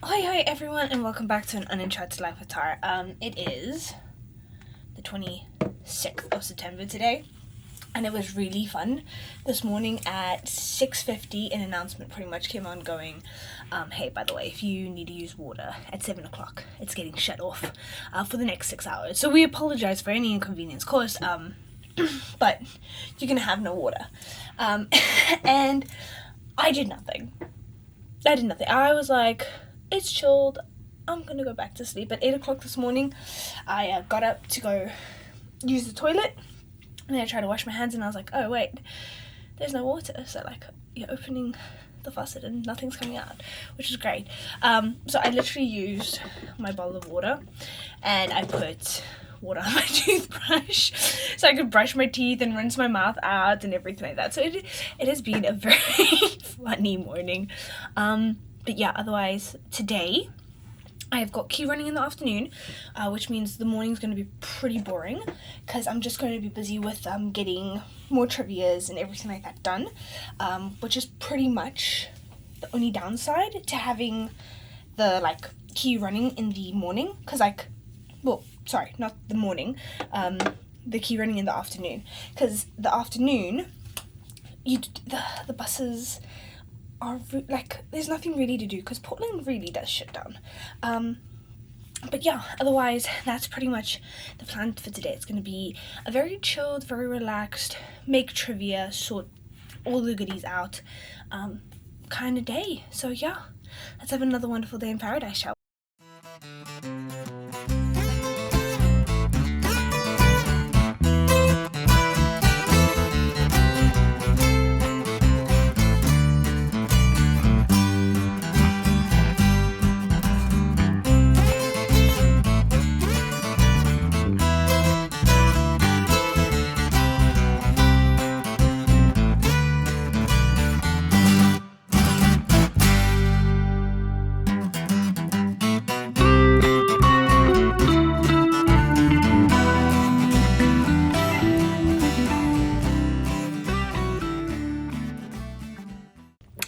Hoi Hoi Everyone, and welcome back to An Uncharted Life with Tara. It is the 26th of September today, and it was really fun. This morning at 6:50, an announcement pretty much came on going, hey, by the way, if you need to use water at 7 o'clock, it's getting shut off for the next 6 hours. So we apologize for any inconvenience caused, but you're going to have no water. And I did nothing. I was like, it's chilled, I'm gonna go back to sleep. At 8 o'clock this morning, I got up to go use the toilet, and then I tried to wash my hands, and I was like, oh wait, there's no water. So like, you're opening the faucet and nothing's coming out, which is great. So I literally used my bottle of water, and I put water on my toothbrush so I could brush my teeth and rinse my mouth out and everything like that. So it has been a very funny morning. But yeah, otherwise today I've got key running in the afternoon, which means the morning's going to be pretty boring because I'm just going to be busy with getting more trivias and everything like that done, which is pretty much the only downside to having the like key running in the morning, because like, well, sorry, not the morning, the key running in the afternoon, because the afternoon the buses are like, there's nothing really to do because Portland really does shut down. But yeah, otherwise that's pretty much the plan for today. It's going to be a very chilled, very relaxed, make trivia, sort all the goodies out kind of day. So yeah, let's have another wonderful day in paradise, shall we?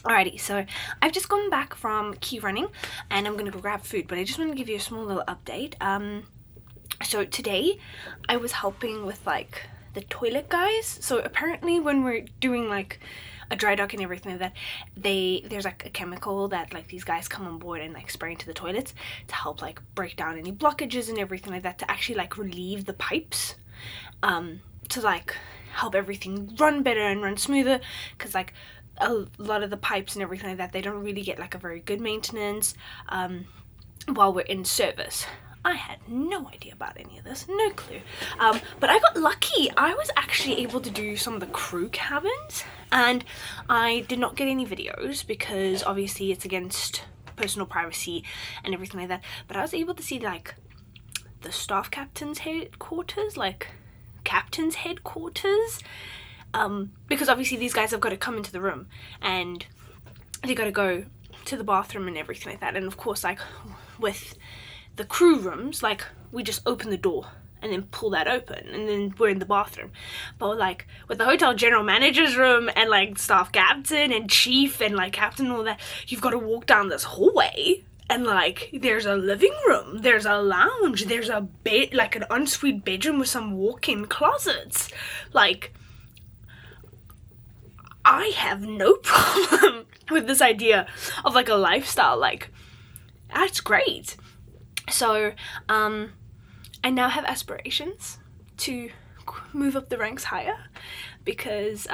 Alrighty, so I've just gone back from key running and I'm going to go grab food, but I just want to give you a small little update. So today I was helping with like the toilet guys. So apparently when we're doing like a dry dock and everything like that, there's like a chemical that like these guys come on board and like spray into the toilets to help like break down any blockages and everything like that, to actually like relieve the pipes, to like help everything run better and run smoother, because like a lot of the pipes and everything like that, they don't really get like a very good maintenance while we're in service. I had no idea about any of this, no clue. But I got lucky. I was actually able to do some of the crew cabins, and I did not get any videos because obviously it's against personal privacy and everything like that. But I was able to see like the staff captain's headquarters, like captain's headquarters. Because obviously these guys have got to come into the room and they got to go to the bathroom and everything like that. And of course, like with the crew rooms, like we just open the door and then pull that open and then we're in the bathroom. But like with the hotel general manager's room and like staff captain and chief and like captain and all that, you've got to walk down this hallway. And like, there's a living room, there's a lounge, there's a bed, like an ensuite bedroom with some walk-in closets. Like, I have no problem with this idea of like a lifestyle. Like, that's great. So I now have aspirations to move up the ranks higher, because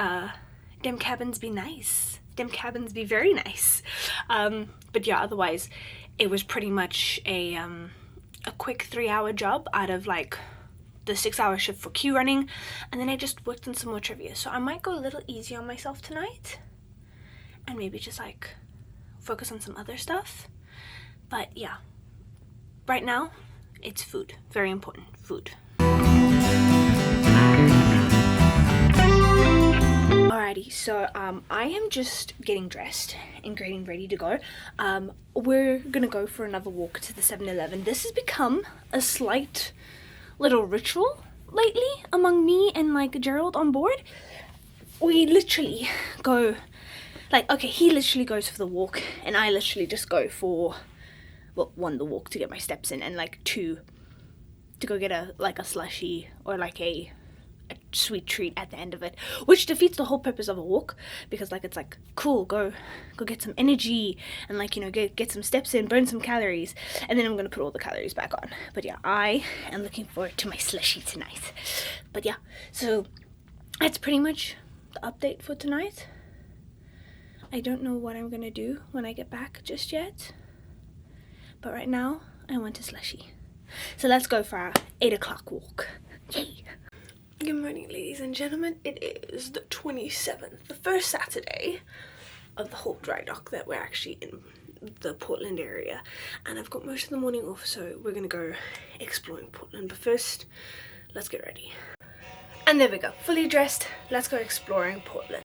them cabins be nice. Them cabins be very nice. But yeah, otherwise it was pretty much a quick 3-hour job out of like the 6-hour shift for queue running, and then I just worked on some more trivia. So I might go a little easy on myself tonight and maybe just like focus on some other stuff. But yeah, right now it's food, very important, food. Alrighty, so I am just getting dressed and getting ready to go. We're gonna go for another walk to the 7-Eleven. This has become a slight little ritual lately among me and like Gerald on board. We literally go like, okay, he literally goes for the walk and I literally just go for well, one, the walk to get my steps in, and like two, to go get a slushie or like a sweet treat at the end of it, which defeats the whole purpose of a walk, because like it's like cool, go get some energy and like, you know, get some steps in, burn some calories, and then I'm gonna put all the calories back on. But yeah, I am looking forward to my slushie tonight. But yeah, so that's pretty much the update for tonight. I don't know what I'm gonna do when I get back just yet, but right now I want a slushie. So let's go for our 8 o'clock walk. Yay! Good morning, ladies and gentlemen. It is the 27th, the first Saturday of the whole dry dock that we're actually in the Portland area, and I've got most of the morning off, so we're gonna go exploring Portland. But first, let's get ready. And there we go, fully dressed. Let's go exploring Portland.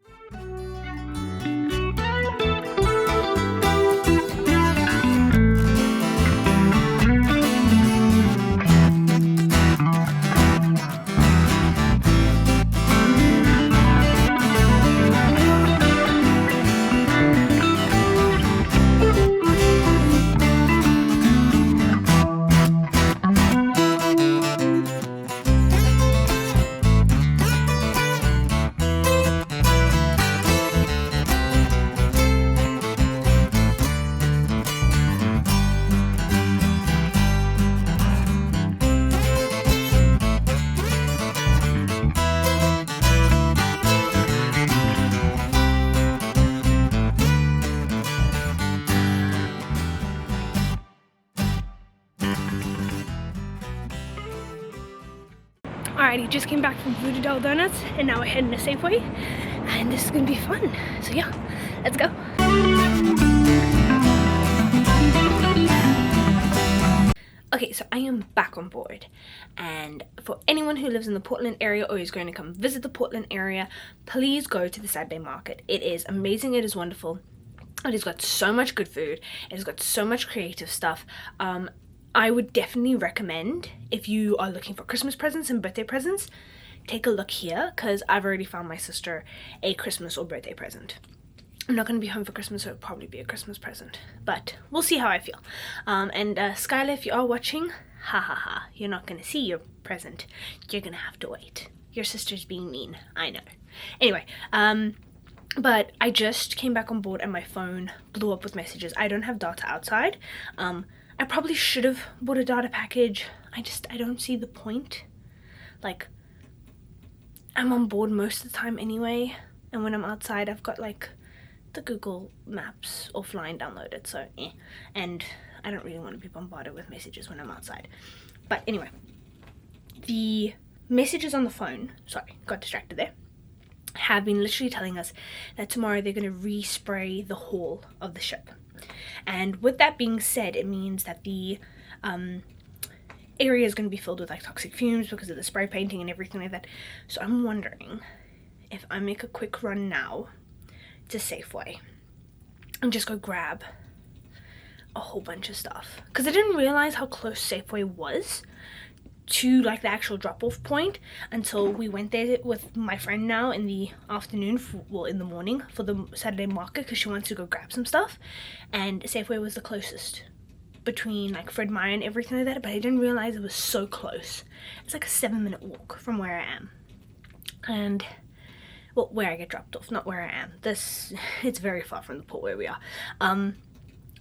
Alrighty, just came back from Voodoo Doll Donuts, and now we're heading to Safeway, and this is gonna be fun. So yeah, let's go. Okay, so I am back on board, and for anyone who lives in the Portland area or is going to come visit the Portland area, please go to the Saturday market. It is amazing, it is wonderful. It has got so much good food, it has got so much creative stuff. I would definitely recommend, if you are looking for Christmas presents and birthday presents, take a look here, because I've already found my sister a Christmas or birthday present. I'm not going to be home for Christmas, so it'll probably be a Christmas present, but we'll see how I feel. And Skylar, if you are watching, ha ha ha, you're not going to see your present. You're going to have to wait. Your sister's being mean, I know. Anyway, but I just came back on board and my phone blew up with messages. I don't have data outside. I probably should have bought a data package. I don't see the point. Like, I'm on board most of the time anyway, and when I'm outside I've got like the Google Maps offline downloaded, so and I don't really want to be bombarded with messages when I'm outside. But anyway, the messages on the phone, sorry, got distracted there, have been literally telling us that tomorrow they're going to respray the hull of the ship. And with that being said, it means that the area is going to be filled with like toxic fumes because of the spray painting and everything like that. So I'm wondering if I make a quick run now to Safeway and just go grab a whole bunch of stuff, because I didn't realize how close Safeway was to like the actual drop-off point until we went there with my friend now in the afternoon, in the morning for the Saturday market, because she wants to go grab some stuff, and Safeway was the closest between like Fred Meyer and everything like that, but I didn't realize it was so close. It's like a 7-minute walk from where I am, and well, where I get dropped off, not where I am. It's very far from the port where we are.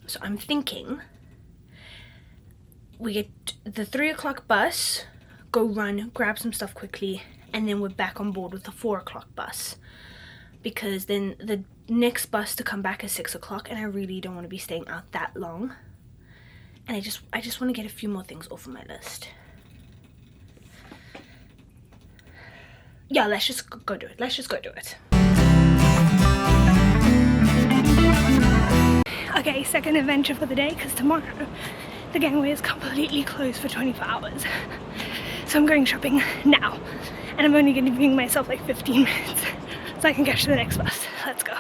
So I'm thinking we get the 3 o'clock bus, go run, grab some stuff quickly, and then we're back on board with the 4 o'clock bus, because then the next bus to come back is 6 o'clock, and I really don't want to be staying out that long, and I just want to get a few more things off of my list. Yeah, let's just go do it. Let's just go do it. Okay, second adventure for the day, because tomorrow the gangway is completely closed for 24 hours. So I'm going shopping now, and I'm only going to be giving myself like 15 minutes so I can catch the next bus. Let's go.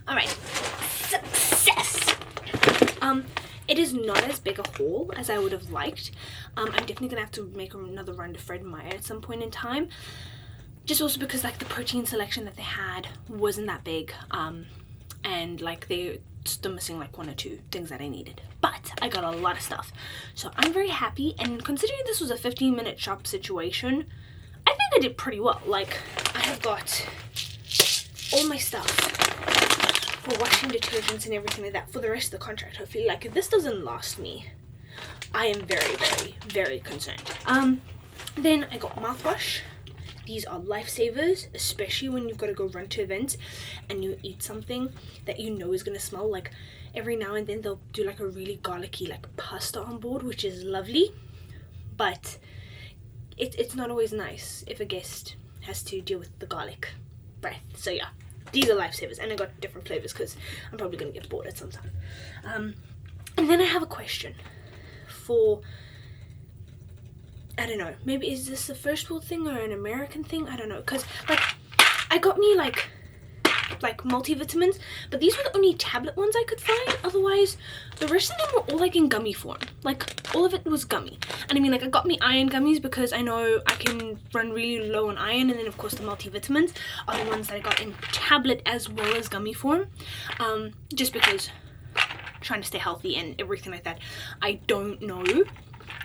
Alright, success! It is not as big a haul as I would have liked. I'm definitely going to have to make another run to Fred Meyer at some point in time. Just also because like the protein selection that they had wasn't that big. And like still missing like 1 or 2 things that I needed, but I got a lot of stuff, so I'm very happy. And considering this was a 15-minute shop situation, I think I did pretty well. Like, I have got all my stuff for washing detergents and everything like that for the rest of the contract, hopefully. Like, if this doesn't last me, I am very, very, very concerned. Then I got mouthwash. These are lifesavers, especially when you've got to go run to events and you eat something that you know is going to smell. Like, every now and then they'll do like a really garlicky like pasta on board, which is lovely, but it's not always nice if a guest has to deal with the garlic breath. So yeah, these are lifesavers, and I got different flavors because I'm probably going to get bored at some time. And then I have a question for, I don't know, maybe is this a first world thing or an American thing? I don't know, because like I got me like multivitamins, but these were the only tablet ones I could find. Otherwise the rest of them were all like in gummy form. Like, all of it was gummy. And I mean, like, I got me iron gummies because I know I can run really low on iron, and then of course the multivitamins are the ones that I got in tablet as well as gummy form, just because trying to stay healthy and everything like that. I don't know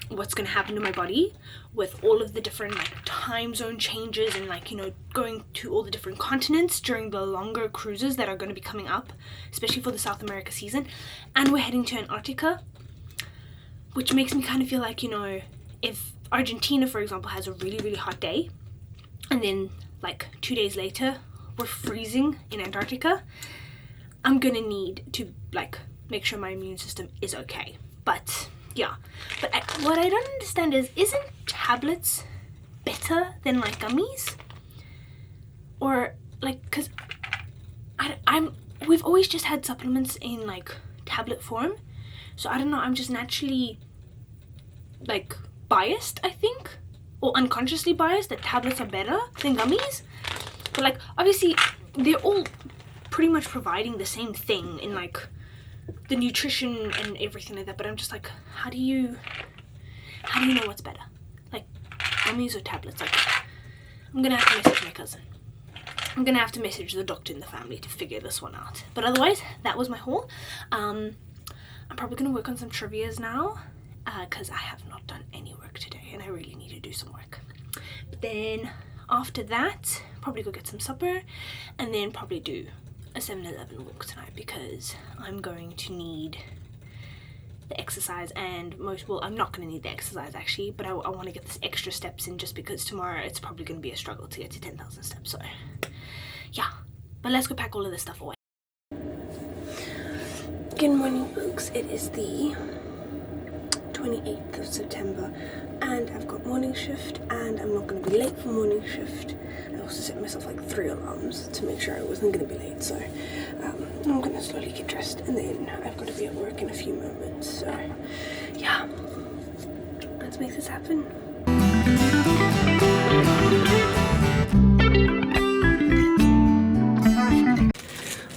what's going to happen to my body with all of the different like time zone changes and like, you know, going to all the different continents during the longer cruises that are going to be coming up, especially for the South America season. And we're heading to Antarctica, which makes me kind of feel like, you know, if Argentina, for example, has a really, really hot day and then like 2 days later we're freezing in Antarctica, I'm gonna need to like make sure my immune system is okay. But yeah, but what I don't understand is, isn't tablets better than like gummies? Or like, because we've always just had supplements in like tablet form, so I don't know, I'm just naturally like biased, I think, or unconsciously biased that tablets are better than gummies. But like, obviously they're all pretty much providing the same thing in like the nutrition and everything like that, but I'm just like, how do you know what's better, like gummies or tablets? Like, I'm gonna have to message my cousin. I'm gonna have to message the doctor in the family to figure this one out. But otherwise, that was my haul. I'm probably gonna work on some trivias now, because I have not done any work today and I really need to do some work. But then after that, probably go get some supper and then probably do a 7-Eleven walk tonight, because I'm going to need the exercise, and I'm not going to need the exercise actually, but I want to get this extra steps in, just because tomorrow it's probably going to be a struggle to get to 10,000 steps. So yeah, but let's go pack all of this stuff away. Good morning folks, it is the 28th of September and I've got morning shift and I'm not going to be late for morning shift. I also set myself like 3 alarms to make sure I wasn't going to be late, so I'm going to slowly get dressed and then I've got to be at work in a few moments. So yeah, let's make this happen.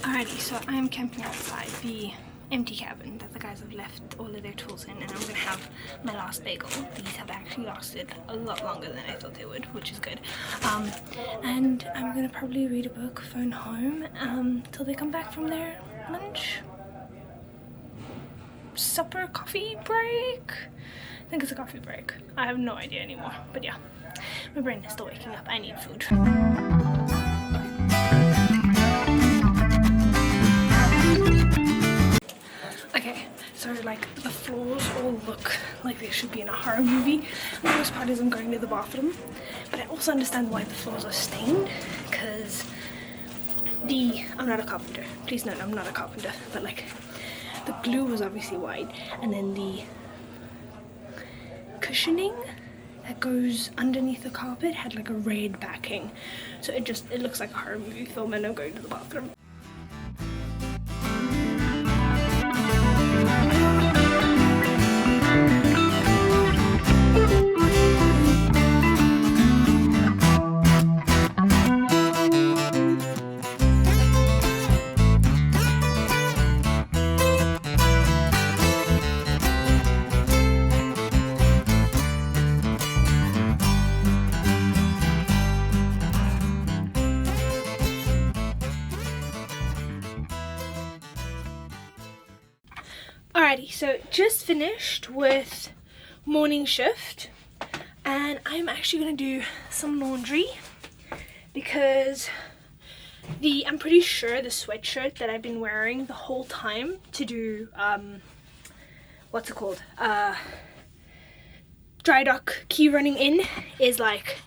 Alrighty, so I am camping outside the empty cabin that the guys have left all of their tools in, and I'm gonna have my last bagel. These have actually lasted a lot longer than I thought they would, which is good. And I'm gonna probably read a book, phone home, till they come back from their lunch, supper, coffee break. I think it's a coffee break. I have no idea anymore, but yeah, my brain is still waking up. I need food. Okay, so like the floors all look like they should be in a horror movie. The worst part is I'm going to the bathroom, but I also understand why the floors are stained, because I'm not a carpenter, please note I'm not a carpenter, but like the glue was obviously white, and then the cushioning that goes underneath the carpet had like a red backing, so it looks like a horror movie film, and I'm going to the bathroom. Alrighty, so just finished with morning shift and I'm actually going to do some laundry because I'm pretty sure the sweatshirt that I've been wearing the whole time to do, what's it called, dry dock key running in is like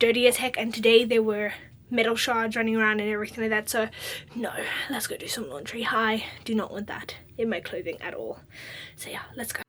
dirty as heck, and today there were metal shards running around and everything like that, so no, let's go do some laundry. I do not want that in my clothing at all. So yeah, let's go.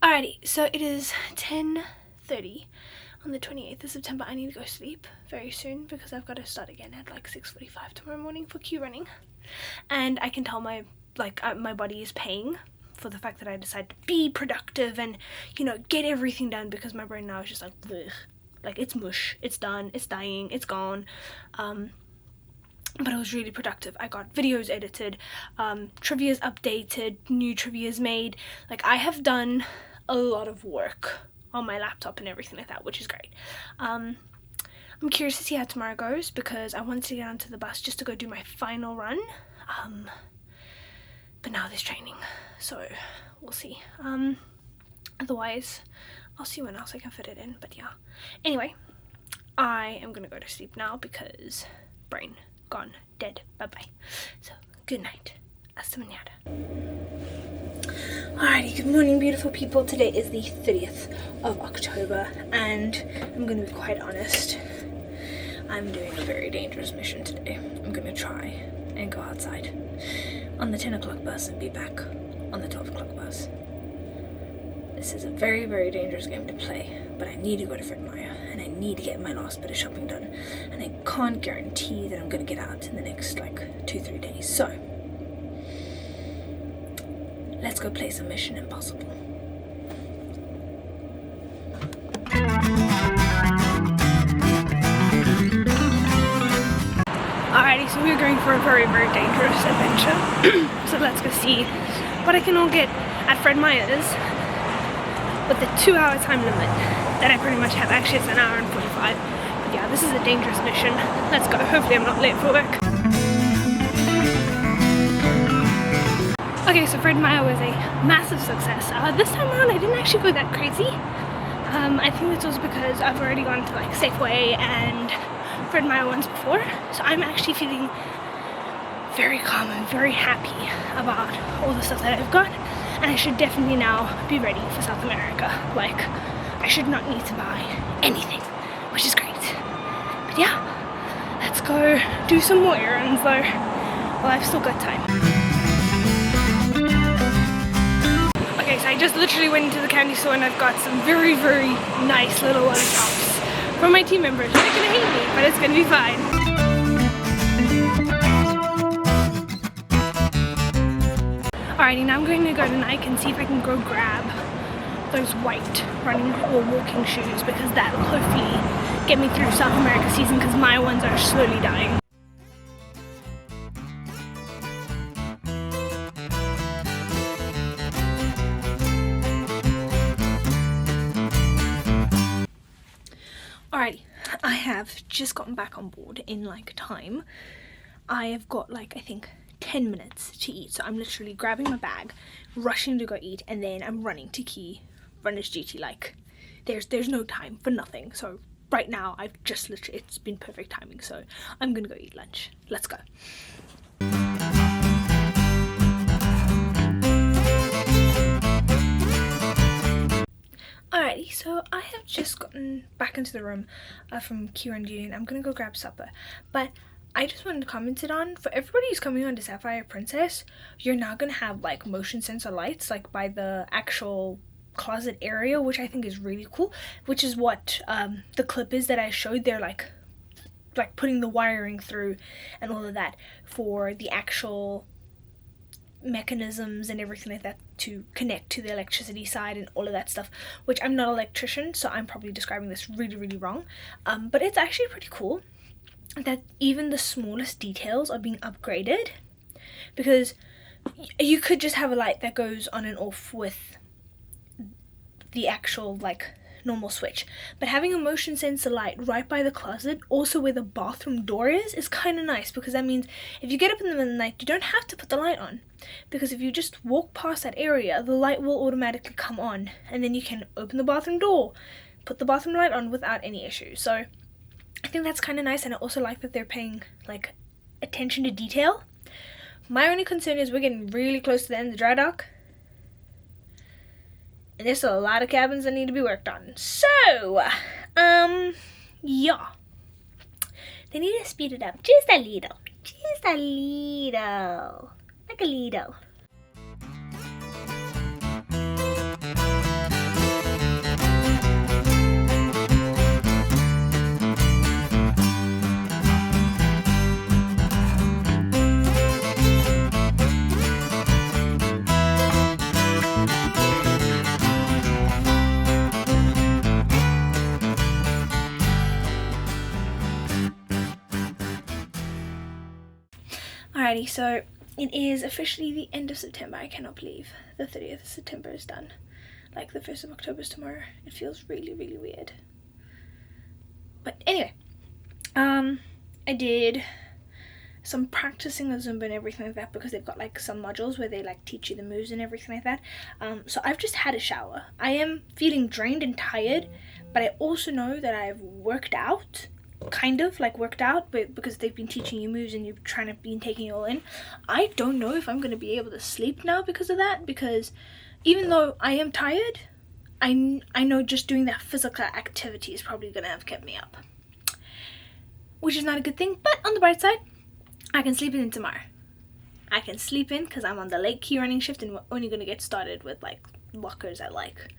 Alrighty, so it is 10:30 on the 28th of September. I need to go sleep very soon because I've got to start again at like 6:45 tomorrow morning for queue running. And I can tell my body is paying for the fact that I decided to be productive and, you know, get everything done, because my brain now is just like, bleh. Like, it's mush, it's done, it's dying, it's gone. But it was really productive. I got videos edited, trivia's updated, new trivia's made. Like, I have done a lot of work on my laptop and everything like that, which is great. I'm curious to see how tomorrow goes because I wanted to get onto the bus just to go do my final run. But now there's training, so we'll see. Otherwise, I'll see when else I can fit it in, but yeah. Anyway, I am gonna go to sleep now because brain gone, dead, bye-bye. So, good night. Hasta mañana. Alrighty, good morning, beautiful people. Today is the 30th of October, and I'm gonna be quite honest. I'm doing a very dangerous mission today. I'm gonna try and go outside on the 10 o'clock bus and be back on the 12 o'clock bus. This is a very, very dangerous game to play, but I need to go to Fred Meyer, and I need to get my last bit of shopping done, and I can't guarantee that I'm going to get out in the next, like, 2-3 days, so let's go play some Mission Impossible. Alrighty, so we're going for a very, very dangerous adventure, so let's go see what I can all get at Fred Meyer's with the 2-hour time limit that I pretty much have. Actually, it's 1 hour and 45. But yeah, this is a dangerous mission. Let's go. Hopefully I'm not late for work. Okay, so Fred Meyer was a massive success. This time around I didn't actually go that crazy. I think this was because I've already gone to like Safeway and Fred Meyer once before. So I'm actually feeling very calm and very happy about all the stuff that I've got. And I should definitely now be ready for South America. Like, I should not need to buy anything, which is great. But yeah, let's go do some more errands though, while I've still got time. Okay, so I just literally went into the candy store and I've got some very, very nice little lollipops for my team members. They're gonna hate me, but it's gonna be fine. Alrighty, now I'm going to go to Nike and see if I can go grab those white running or walking shoes, because that will hopefully get me through South America season, because my ones are slowly dying. Alrighty, I have just gotten back on board in like time. I have got like, I think, 10 minutes to eat, so I'm literally grabbing my bag, rushing to go eat, and then I'm running to key runner's duty. Like, there's no time for nothing. So right now I've just literally, it's been perfect timing, so I'm gonna go eat lunch. Let's go. Alrighty, so I have just gotten back into the room from Kieran duty, and I'm gonna go grab supper. But I just wanted to comment it on, for everybody who's coming on to Sapphire Princess, you're now gonna have like motion sensor lights like by the actual closet area, which I think is really cool, which is what the clip is that I showed. They're like putting the wiring through and all of that for the actual mechanisms and everything like that to connect to the electricity side and all of that stuff, which I'm not an electrician, so I'm probably describing this really wrong, but it's actually pretty cool that even the smallest details are being upgraded, because you could just have a light that goes on and off with the actual like normal switch, but having a motion sensor light right by the closet, also where the bathroom door is kind of nice, because that means if you get up in the middle of the night, you don't have to put the light on, because if you just walk past that area, the light will automatically come on, and then you can open the bathroom door, put the bathroom light on without any issue. So I think that's kind of nice, and I also like that they're paying like attention to detail. My only concern is we're getting really close to the end of the dry dock, and there's still a lot of cabins that need to be worked on. So, yeah. They need to speed it up just a little. Just a little. Like a little. Alrighty, so it is officially the end of September. I cannot believe the 30th of September is done. Like the 1st of October is tomorrow. It feels really weird. But anyway, I did some practicing of Zumba and everything like that, because they've got like some modules where they like teach you the moves and everything like that. So I've just had a shower. I am feeling drained and tired, but I also know that I've worked out. Kind of like worked out, but because they've been teaching you moves and you're trying to be taking it all in, I don't know if I'm going to be able to sleep now because of that, because even though I am tired, I know just doing that physical activity is probably going to have kept me up, which is not a good thing. But on the bright side, I can sleep in tomorrow. I can sleep in because I'm on the late key running shift, and we're only going to get started with like lockers at like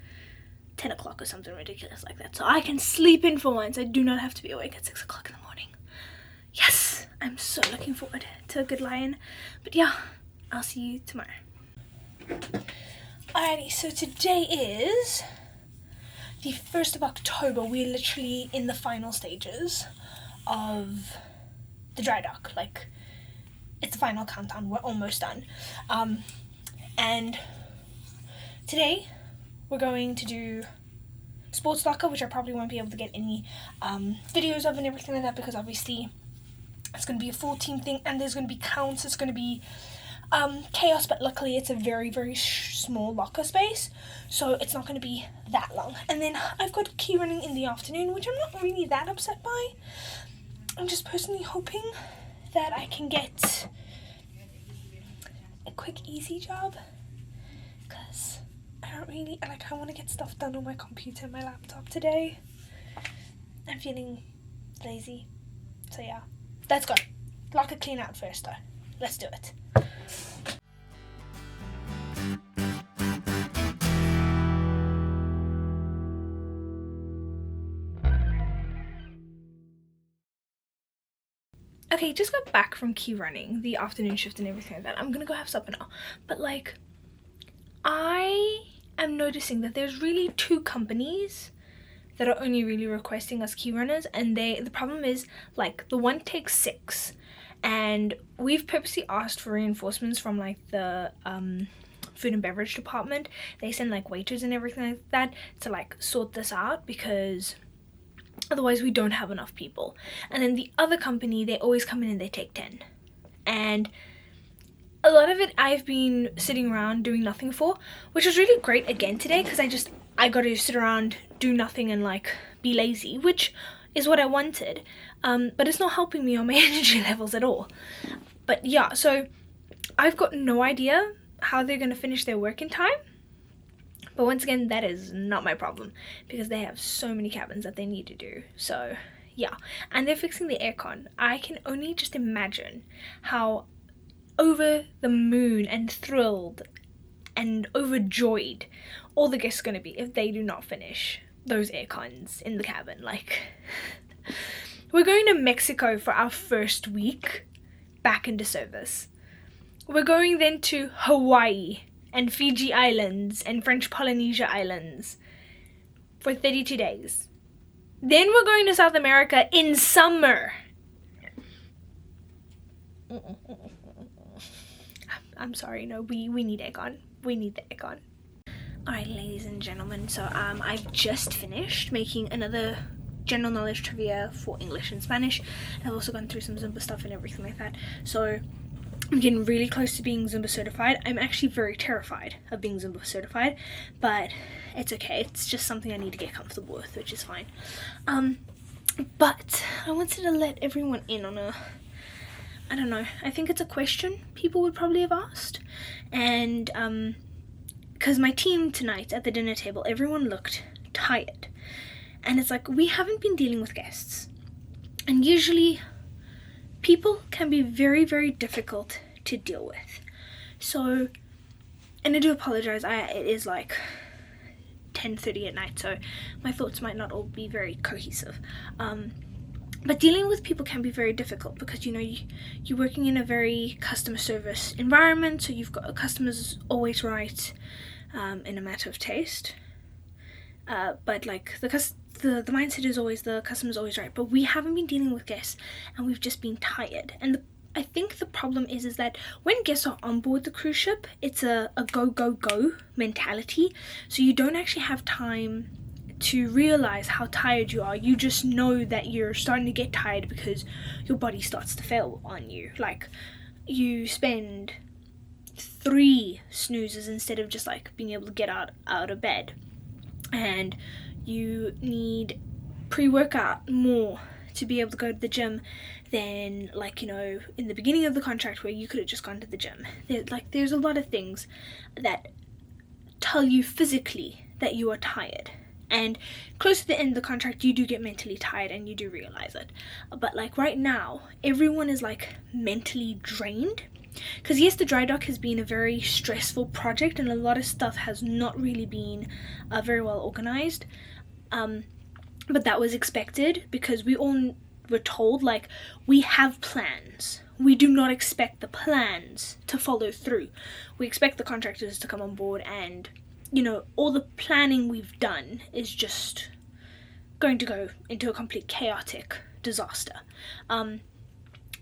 10 o'clock or something ridiculous like that. So I can sleep in for once. I do not have to be awake at 6 o'clock in the morning. Yes, I'm so looking forward to a good lie-in. But yeah, I'll see you tomorrow. Alrighty, so today is the 1st of October. We're literally in the final stages of the dry dock. Like, it's the final countdown. We're almost done. And today we're going to do sports locker, which I probably won't be able to get any videos of and everything like that, because obviously it's going to be a full team thing and there's going to be counts. It's going to be chaos, but luckily it's a very small locker space, so it's not going to be that long. And then I've got key running in the afternoon, which I'm not really that upset by. I'm just personally hoping that I can get a quick easy job, because I want to get stuff done on my computer and my laptop today. I'm feeling lazy. So yeah, let's go. Locker clean out first though. Let's do it. Okay, just got back from key running, the afternoon shift and everything like that. I'm gonna go have supper now. But like, I'm noticing that there's really 2 companies that are only really requesting us key runners, and the problem is like the one takes 6, and we've purposely asked for reinforcements from like the food and beverage department. They send like waiters and everything like that to like sort this out, because otherwise we don't have enough people. And then the other company, they always come in and they take 10, and a lot of it I've been sitting around doing nothing for, which was really great again today, because I got to sit around, do nothing, and like be lazy, which is what I wanted, but it's not helping me on my energy levels at all. But yeah, so I've got no idea how they're going to finish their work in time, But once again, that is not my problem because they have so many cabins that they need to do. So yeah, and they're fixing the aircon. I can only just imagine how over the moon and thrilled and overjoyed all the guests are going to be if they do not finish those aircons in the cabin. Like, we're going to Mexico for our first week back into service. We're going then to Hawaii and Fiji Islands and French Polynesia Islands for 32 days. Then we're going to South America in summer. I'm sorry, no, we need aircon. We need the aircon. Alright, ladies and gentlemen, so I've just finished making another general knowledge trivia for English and Spanish. I've also gone through some Zumba stuff and everything like that. So I'm getting really close to being Zumba certified. I'm actually very terrified of being Zumba certified, but it's okay. It's just something I need to get comfortable with, which is fine. But I wanted to let everyone in on I don't know, I think it's a question people would probably have asked. And because my team tonight at the dinner table, everyone looked tired. And it's like, we haven't been dealing with guests. And usually people can be very, very difficult to deal with. So, and I do apologize, it is like 10:30 at night, so my thoughts might not all be very cohesive. But dealing with people can be very difficult because, you know, you're working in a very customer service environment, so you've got customers always right in a matter of taste. But like the mindset is always the customer's always right. But we haven't been dealing with guests and we've just been tired. And I think the problem is that when guests are on board the cruise ship, it's a go, go, go mentality. So you don't actually have time to realize how tired you are. You just know that you're starting to get tired because your body starts to fail on you. Like, you spend 3 snoozes instead of just like being able to get out of bed, and you need pre-workout more to be able to go to the gym than, like, you know, in the beginning of the contract where you could have just gone to the gym. There's a lot of things that tell you physically that you are tired. And close to the end of the contract, you do get mentally tired and you do realize it. But like right now, everyone is like mentally drained. Because yes, the dry dock has been a very stressful project and a lot of stuff has not really been very well organized. But that was expected because we all were told, like, we have plans. We do not expect the plans to follow through. We expect the contractors to come on board and, you know, all the planning we've done is just going to go into a complete chaotic disaster.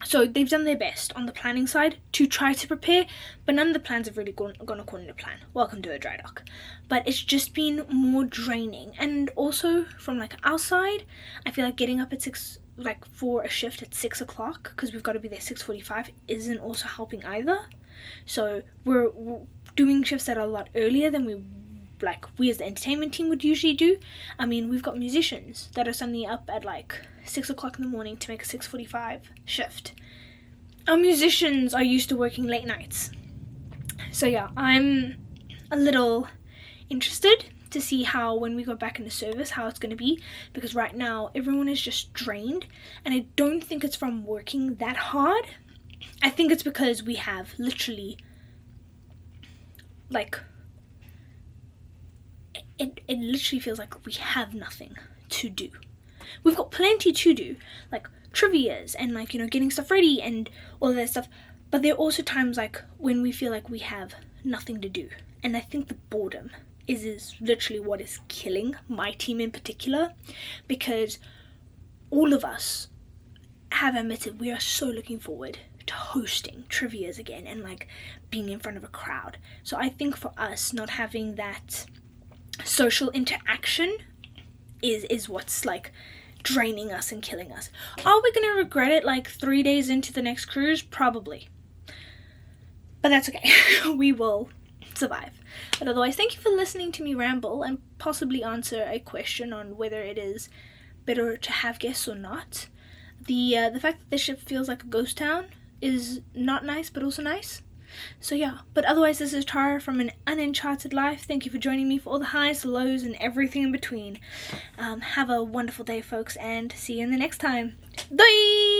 So they've done their best on the planning side to try to prepare, but none of the plans have really gone according to plan. Welcome to a dry dock. But it's just been more draining. And also from like our side, I feel like getting up at 6, like for a shift at 6 o'clock, because we've got to be there 6:45, isn't also helping either. So we're doing shifts that are a lot earlier than we as the entertainment team would usually do. I mean, we've got musicians that are suddenly up at like 6 o'clock in the morning to make a 6:45 shift. Our musicians are used to working late nights. So yeah, I'm a little interested to see how, when we go back into service, how it's going to be, because right now everyone is just drained, and I don't think it's from working that hard. I think it's because we have literally like it literally feels like we have nothing to do. We've got plenty to do, like trivias and, like, you know, getting stuff ready and all of that stuff, but there are also times like when we feel like we have nothing to do, and I think the boredom is literally what is killing my team in particular, because all of us have admitted we are so looking forward to hosting trivias again and like being in front of a crowd. So I think for us, not having that social interaction is what's like draining us and killing us. Are we gonna regret it like 3 days into the next cruise? Probably, but that's okay. We will survive. But otherwise, thank you for listening to me ramble and possibly answer a question on whether it is better to have guests or not. The fact that this ship feels like a ghost town is not nice, but also nice. So yeah, but otherwise this is Tara from An Uncharted Life. Thank you for joining me for all the highs, the lows, and everything in between. Have a wonderful day, folks, and see you in the next time. Bye!